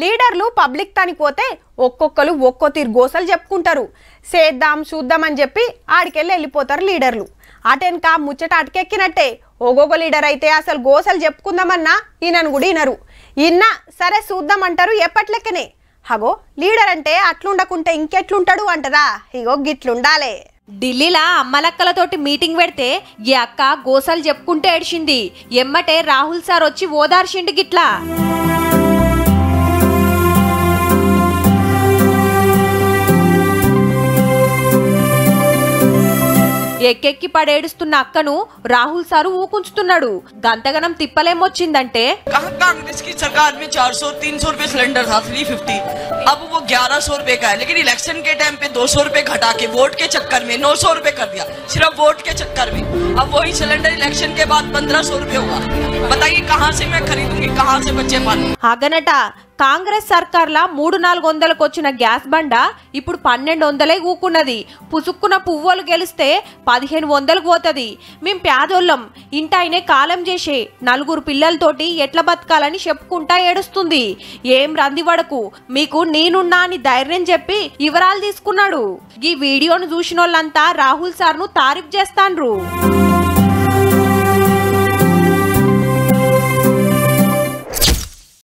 లీడర్లు పబ్లిక్ తానికి పోతే ఒక్కొక్కరు ఒక్కో తీరు గోసలు చెప్పుకుంటారు. చేద్దాం చూద్దాం అని చెప్పి ఆడికెళ్ళి వెళ్ళిపోతారు లీడర్లు. అటెన్క ముచ్చట అటకెక్కినట్టే ఒక్కొక్క లీడర్ అయితే అసలు గోసలు చెప్పుకుందామన్నా ఈయనను కూడా వినరు. ఇన్నా సరే చూద్దామంటారు ఎప్పట్లెక్కనే. హగో లీడర్ అంటే అట్లుండకుంటే ఇంకెట్లుంటాడు అంటదా? ఇగో గిట్లుండాలే. ఢిల్లీలా అమ్మలక్కలతోటి మీటింగ్ పెడితే ఈ అక్క గోసలు చెప్పుకుంటే ఏడ్చింది. ఎమ్మటే రాహుల్ సార్ వచ్చి ఓదార్చిండి గిట్లా. ఎక్కెక్కి పడేడుస్తున్న అక్కను రాహుల్ సారు ఊకుంచుతున్నాడు. గంతగనం తిప్పలేమొచ్చిందంటే कांग्रेस की सरकार में 400-300 रुपए सिलेंडर था 350, अब वो 1100 रुपए का है, लेकिन इलेक्शन के टाइम पे 200 रुपए घटा के वोट के चक्कर में 900 रुपए कर दिया, सिर्फ वोट के चक्कर में। अब वही सिलेंडर इलेक्शन के बाद 1500 रुपए होगा। बताइए कहाँ से मैं खरीदूंगी, कहाँ से बच्चे पालूंगी? అగనట కాంగ్రెస్ సర్కార్లా 300-400లకు వచ్చిన గ్యాస్ బండ ఇప్పుడు 1200 ఊకున్నది. పుసుక్కున పువ్వులు గెలిస్తే 1500కు పోతుంది. మేం పేదోళ్ళం, ఇంటైనే కాలం చేసే నలుగురు పిల్లలతోటి ఎట్లా బతకాలని చెప్పుకుంటా ఏడుస్తుంది. ఏం రందివడకు, మీకు నేనున్నా అని ధైర్యం చెప్పి వివరాలు తీసుకున్నాడు. ఈ వీడియోను చూసిన వాళ్ళంతా రాహుల్ సార్ను తారీఫ్ చేస్తాండ్రు.